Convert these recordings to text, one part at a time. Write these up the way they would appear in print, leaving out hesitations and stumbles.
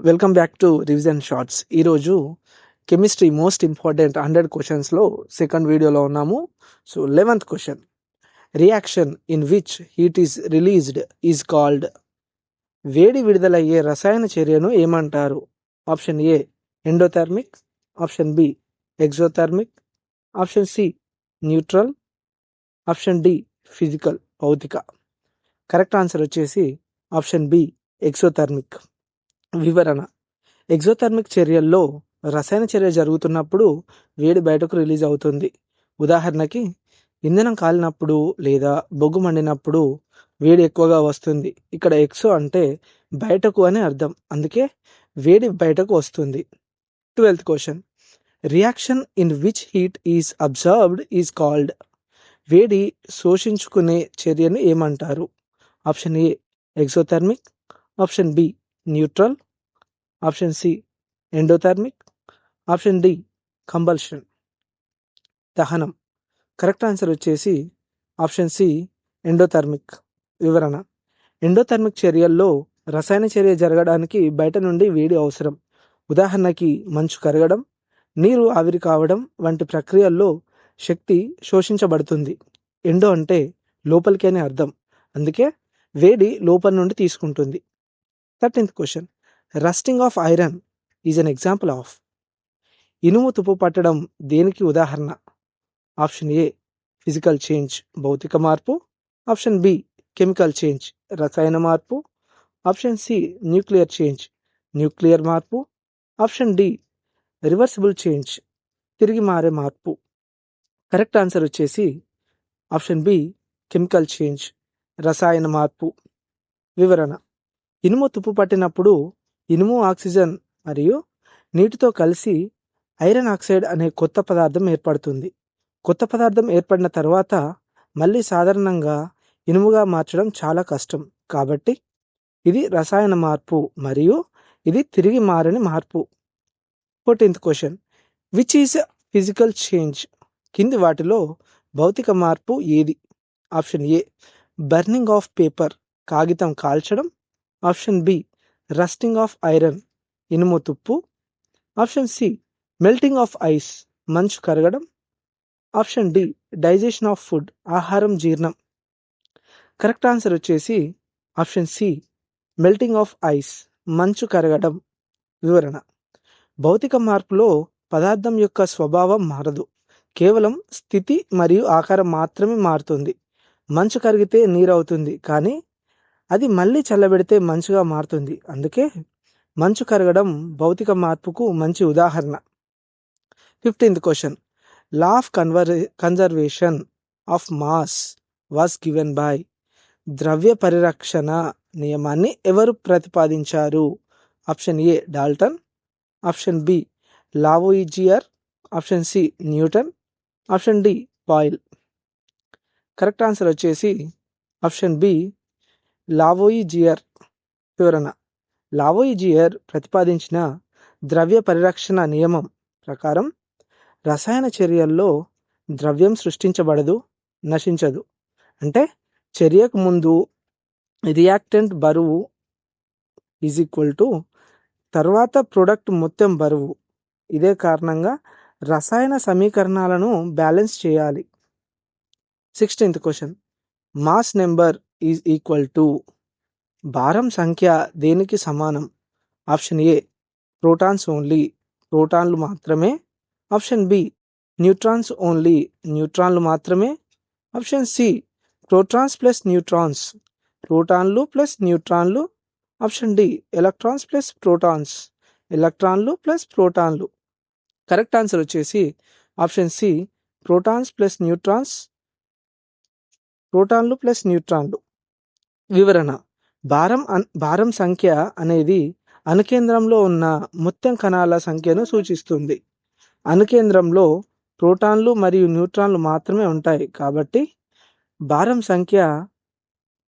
Welcome back to revision shorts. ఈరోజు chemistry most important 100 క్వశ్చన్స్లో second వీడియోలో ఉన్నాము. So 11th question, reaction in which heat is released is called. వేడి విడుదలయ్యే రసాయన చర్యను ఏమంటారు? Option A endothermic, option B exothermic, option C neutral, option D physical భౌతిక. కరెక్ట్ ఆన్సర్ వచ్చేసి ఆప్షన్ బి ఎగ్జోథర్మిక్. వివరణ: ఎగ్జోథర్మిక్ చర్యల్లో రసాయన చర్య జరుగుతున్నప్పుడు వేడి బయటకు రిలీజ్ అవుతుంది. ఉదాహరణకి ఇంధనం కాలినప్పుడు లేదా బొగ్గు మండినప్పుడు వేడి ఎక్కువగా వస్తుంది. ఇక్కడ ఎక్సో అంటే బయటకు అని అర్థం, అందుకే వేడి బయటకు వస్తుంది. 12th question, reaction in which heat is observed is called. వేడి శోషించుకునే చర్యను ఏమంటారు? Option A exothermic, option B neutral, option C endothermic, option D combustion దహనం. కరెక్ట్ ఆన్సర్ వచ్చేసి ఆప్షన్ సి ఎండోథర్మిక్. వివరణ: ఎండోథర్మిక్ చర్యల్లో రసాయన చర్య జరగడానికి బయట నుండి వేడి అవసరం. ఉదాహరణకి మంచు కరగడం, నీరు ఆవిరి కావడం వంటి ప్రక్రియల్లో శక్తి శోషించబడుతుంది. ఎండో అంటే లోపలికి అని అర్థం, అందుకే వేడి లోపల నుండి తీసుకుంటుంది. 13th question, rusting of iron is an example of. ఇనుము తుప్పు పట్టడం దేనికి ఉదాహరణ? ఆప్షన్ ఏ ఫిజికల్ చేంజ్ భౌతిక మార్పు, ఆప్షన్ బి కెమికల్ చేంజ్ రసాయన మార్పు, option C nuclear change nuclear మార్పు, ఆప్షన్ డి రివర్సిబుల్ చేంజ్ తిరిగి మారే మార్పు. కరెక్ట్ ఆన్సర్ వచ్చేసి ఆప్షన్ బి కెమికల్ చేంజ్ రసాయన మార్పు. వివరణ: ఇనుము తుప్పు పట్టినప్పుడు ఇనుము ఆక్సిజన్ మరియు నీటితో కలిసి ఐరన్ ఆక్సైడ్ అనే కొత్త పదార్థం ఏర్పడుతుంది. కొత్త పదార్థం ఏర్పడిన తర్వాత మళ్ళీ సాధారణంగా ఇనుముగా మార్చడం చాలా కష్టం, కాబట్టి ఇది రసాయన మార్పు మరియు ఇది తిరిగి మారని మార్పు. 14th question, which is physical change. కింది వాటిలో భౌతిక మార్పు ఏది? Option A burning of paper కాగితం కాల్చడం, option B rusting of iron ఇనుము తుప్పు, option C melting of ice మంచు కరగడం, option D digestion of food ఆహారం జీర్ణం. కరెక్ట్ ఆన్సర్ వచ్చేసి option C melting of ice మంచు కరగడం. వివరణ: భౌతిక మార్పులో పదార్థం యొక్క స్వభావం మారదు, కేవలం స్థితి మరియు ఆకారం మాత్రమే మారుతుంది. మంచు కరిగితే నీరు అవుతుంది, కానీ అది మళ్ళీ చల్లబెడితే మంచుగా మారుతుంది, అందుకే మంచు కరగడం భౌతిక మార్పుకు మంచి ఉదాహరణ. 15th question, law of conservation of mass was given by. ద్రవ్య పరిరక్షణ నియమాన్ని ఎవరు ప్రతిపాదించారు? Option A Dalton, option B Lavoisier, option C Newton, option D Boyle. Correct answer వచ్చేసి ఆప్షన్ బి లావోయిజియర్. వివరణ: లావోయిజియర్ ప్రతిపాదించిన ద్రవ్య పరిరక్షణ నియమం ప్రకారం రసాయన చర్యల్లో ద్రవ్యం సృష్టించబడదు, నశించదు. అంటే చర్యకు ముందు రియాక్టెంట్ బరువు ఈజ్ ఈక్వల్ టు తర్వాత ప్రొడక్ట్ మొత్తం బరువు. ఇదే కారణంగా రసాయన సమీకరణాలను బ్యాలెన్స్ చేయాలి. 16th question, mass number is equal to. భారం సంఖ్య దేనికి సమానం? ఆప్షన్ ఏ ప్రోటాన్స్ ఓన్లీ ప్రోటాన్లు మాత్రమే, ఆప్షన్ బి న్యూట్రాన్స్ ఓన్లీ న్యూట్రాన్లు మాత్రమే, option C protons plus neutrons ప్రోటాన్లు ప్లస్ న్యూట్రాన్లు, option D electrons plus protons ఎలక్ట్రాన్లు ప్లస్ ప్రోటాన్లు. కరెక్ట్ ఆన్సర్ వచ్చేసి option C protons plus neutrons ప్రోటాన్లు ప్లస్ న్యూట్రాన్లు. వివరణ: భారం సంఖ్య అనేది అణుకేంద్రంలో ఉన్న మొత్తం కణాల సంఖ్యను సూచిస్తుంది. అణుకేంద్రంలో ప్రోటాన్లు మరియు న్యూట్రాన్లు మాత్రమే ఉంటాయి, కాబట్టి భారం సంఖ్య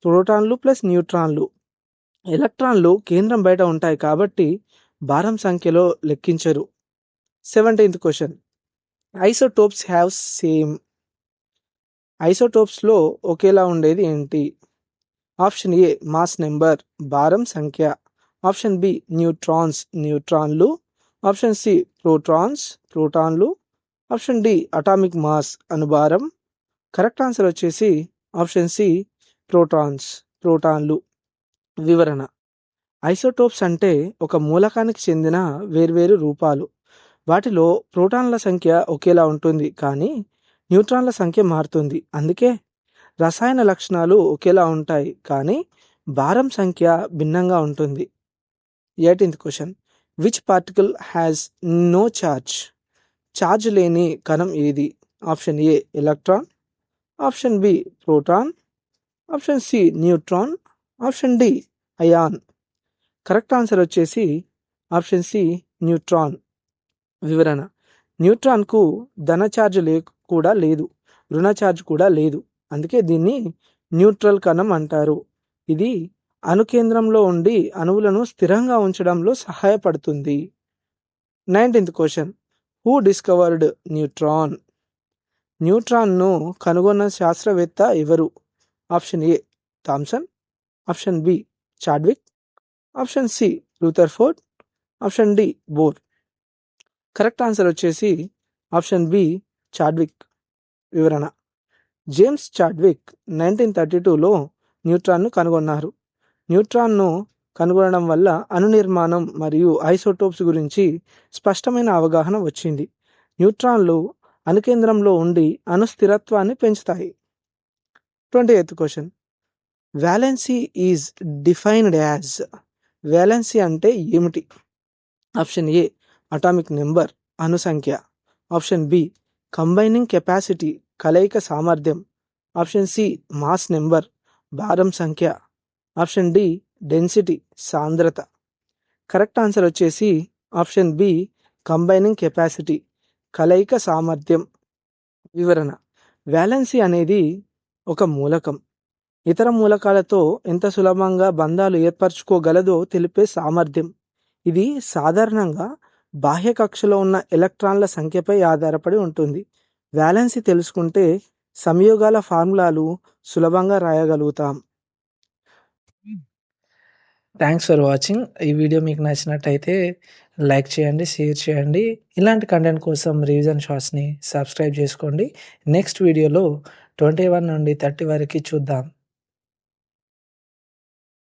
ప్రోటాన్లు ప్లస్ న్యూట్రాన్లు. ఎలక్ట్రాన్లు కేంద్రం బయట ఉంటాయి, కాబట్టి భారం సంఖ్యలో లెక్కించరు. 17th question, isotopes have same. ఐసోటోప్స్లో ఒకేలా ఉండేది ఏంటి? ఆప్షన్ ఏ మాస్ నెంబర్ భారం సంఖ్య, ఆప్షన్ బి న్యూట్రాన్స్ న్యూట్రాన్లు, ఆప్షన్ సి ప్రోటాన్స్ ప్రోటాన్లు, ఆప్షన్ డి అటామిక్ మాస్ అణుభారం. కరెక్ట్ ఆన్సర్ వచ్చేసి ఆప్షన్ సి ప్రోటాన్స్ ప్రోటాన్లు. వివరణ: ఐసోటోప్స్ అంటే ఒక మూలకానికి చెందిన వేర్వేరు రూపాలు. వాటిలో ప్రోటాన్ల సంఖ్య ఒకేలా ఉంటుంది, కానీ న్యూట్రాన్ల సంఖ్య మారుతుంది. అందుకే రసాయన లక్షణాలు ఒకేలా ఉంటాయి, కానీ భారం సంఖ్య భిన్నంగా ఉంటుంది. 18th question: which particle has no charge? Charge లేని కణం ఏది? Option A electron, option B proton, option C neutron, option D ion. Correct answer వచ్చేసి ఆప్షన్ సి న్యూట్రాన్. వివరణ: న్యూట్రాన్కు ధన ఛార్జ్ కూడా లేదు, రుణ ఛార్జ్ కూడా లేదు. అందుకే దీన్ని న్యూట్రల్ కణం అంటారు. ఇది అణుకేంద్రంలో ఉండి అణువులను స్థిరంగా ఉంచడంలో సహాయపడుతుంది. 19th question: who discovered neutron? న్యూట్రాన్ను కనుగొన్న శాస్త్రవేత్త ఎవరు? Option A Thomson, option B Chadwick, option C Rutherford, option D Bohr. Correct answer వచ్చేసి ఆప్షన్ బి చాడ్విక్. వివరణ: జేమ్స్ చాడ్విక్ 1932లో న్యూట్రాన్ను కనుగొన్నారు. న్యూట్రాన్ను కనుగొనడం వల్ల అణు నిర్మాణం మరియు ఐసోటోప్స్ గురించి స్పష్టమైన అవగాహన వచ్చింది. న్యూట్రాన్లు అణుకేంద్రంలో ఉండి అణు స్థిరత్వాన్ని పెంచుతాయి. 28th question: valency is defined as. Valency అంటే ఏమిటి? ఆప్షన్ ఏ అటామిక్ నెంబర్ అణు సంఖ్య, ఆప్షన్ బి కంబైనింగ్ కెపాసిటీ కలయిక సామర్థ్యం, ఆప్షన్ సి మాస్ నెంబర్ భారం సంఖ్య, ఆప్షన్ డి డెన్సిటీ సాంద్రత. కరెక్ట్ ఆన్సర్ వచ్చేసి ఆప్షన్ బి కంబైనింగ్ కెపాసిటీ కలయిక సామర్థ్యం. వివరణ: వ్యాలెన్సీ అనేది ఒక మూలకం ఇతర మూలకాలతో ఎంత సులభంగా బంధాలు ఏర్పరచుకోగలదో తెలిపే సామర్థ్యం. ఇది సాధారణంగా బాహ్య కక్షలో ఉన్న ఎలక్ట్రాన్ల సంఖ్యపై ఆధారపడి ఉంటుంది. వ్యాలెన్సీ తెలుసుకుంటే సంయోగాల ఫార్ములాలు సులభంగా రాయగలుగుతాం. Thanks for watching. ఈ వీడియో మీకు నచ్చినట్టయితే లైక్ చేయండి, షేర్ చేయండి. ఇలాంటి కంటెంట్ కోసం రివిజన్ షార్ట్స్ని సబ్స్క్రైబ్ చేసుకోండి. నెక్స్ట్ వీడియోలో 21 నుండి 30 వరకు చూద్దాం.